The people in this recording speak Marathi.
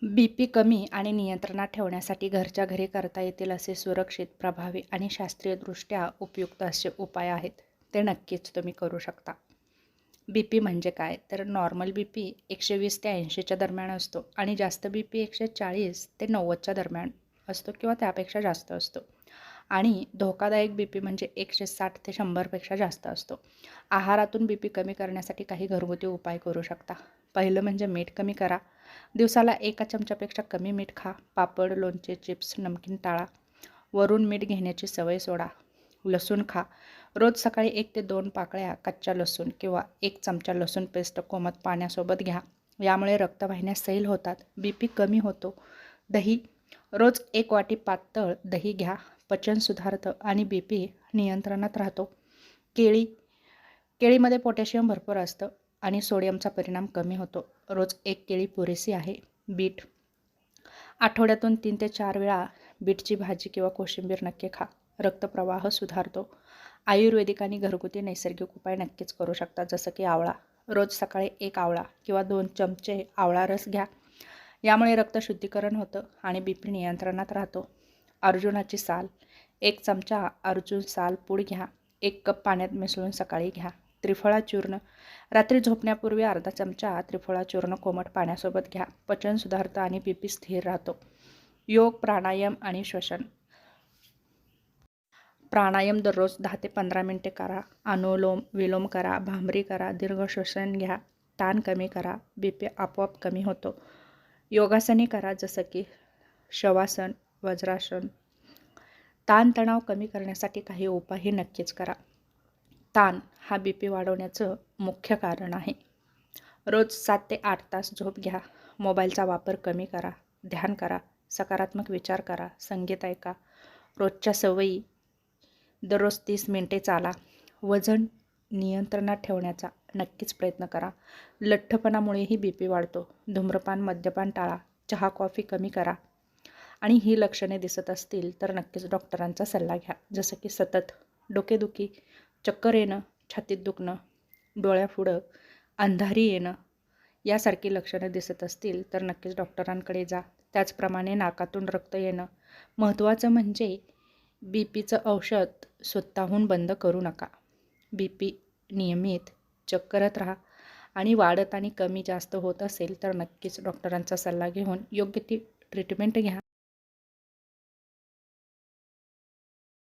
BP कमी आणि नियंत्रणात ठेवण्यासाठी घरच्या घरी करता येतील असे सुरक्षित, प्रभावी आणि शास्त्रीयदृष्ट्या उपयुक्त असे उपाय आहेत. ते नक्कीच तुम्ही करू शकता. BP म्हणजे काय? तर नॉर्मल BP 120 ते 80च्या दरम्यान असतो आणि जास्त BP 140 ते 90च्या दरम्यान असतो किंवा त्यापेक्षा जास्त असतो. आणि धोकादायक BP म्हणजे 160 ते 100पेक्षा जास्त असतो. आहारातून BP कमी करण्यासाठी काही घरगुती उपाय करू शकता. पहिलं म्हणजे मीठ कमी करा. दिवसाला 1 चमच्यापेक्षा कमी मीठ खा. पापड, लोणचे, चिप्स, नमकीन टाळा. वरून मीठ घेण्याची सवय सोडा. लसूण खा. रोज सकाळी 1 ते 2 पाकळ्या कच्चा लसूण किंवा 1 चमचा लसूण पेस्ट कोमट पाण्यासोबत घ्या. यामुळे रक्तवाहिन्या सैल होतात, BP कमी होतो. दही. रोज 1 वाटी पातळ दही घ्या. पचन सुधारतं आणि BP नियंत्रणात राहतो. केळी. केळीमध्ये पोटॅशियम भरपूर असतं आणि सोडियमचा परिणाम कमी होतो. रोज 1 केळी पुरेशी आहे. बीट. आठवड्यातून 3 ते 4 वेळा बीटची भाजी किंवा कोशिंबीर नक्की खा. रक्तप्रवाह सुधारतो. आयुर्वेदिक आणि घरगुती नैसर्गिक उपाय नक्कीच करू शकता, जसं की आवळा. रोज सकाळी 1 आवळा किंवा 2 चमचे आवळा रस घ्या. यामुळे रक्त शुद्धीकरण होतं आणि BP नियंत्रणात राहतो. अर्जुनाची साल. 1 चमचा अर्जुन साल पूड घ्या. 1 कप पाण्यात मिसळून सकाळी घ्या. त्रिफळा चूर्ण. रात्री झोपण्यापूर्वी अर्धा चमचा त्रिफळा चूर्ण कोमट पाण्यासोबत घ्या. पचन सुधारतं आणि BP स्थिर राहतो. योग, प्राणायाम आणि श्वसन. प्राणायाम दररोज 10 ते 15 मिनिटे करा. अनुलोम विलोम करा. भांबरी करा. दीर्घ श्वसन घ्या. ताण कमी करा. BP आपोआप कमी होतो. योगासने करा, जसं की शवासन, वज्रासन. ताणतणाव कमी करण्यासाठी काही उपायही नक्कीच करा. ताण हा BP वाढवण्याचं मुख्य कारण आहे. रोज 7 ते 8 तास झोप घ्या. मोबाईलचा वापर कमी करा. ध्यान करा. सकारात्मक विचार करा. संगीत ऐका. रोजच्या सवयी. दररोज 30 मिनिटे चाला. वजन नियंत्रणात ठेवण्याचा नक्कीच प्रयत्न करा. लठ्ठपणामुळेही BP वाढतो. धूम्रपान, मद्यपान टाळा. चहा, कॉफी कमी करा. आणि ही लक्षणे दिसत असतील तर नक्कीच डॉक्टरांचा सल्ला घ्या, जसं की सतत डोकेदुखी, चक्कर येणं, छातीत दुखणं, डोळ्यापुढं अंधारी येणं यासारखी लक्षणं दिसत असतील तर नक्कीच डॉक्टरांकडे जा. त्याचप्रमाणे नाकातून रक्त येणं. महत्त्वाचं म्हणजे BPचं औषध स्वतःहून बंद करू नका. BP नियमित चेक करत राहा आणि वाढत आणि कमी जास्त होत असेल तर नक्कीच डॉक्टरांचा सल्ला घेऊन योग्य ती ट्रीटमेंट घ्या.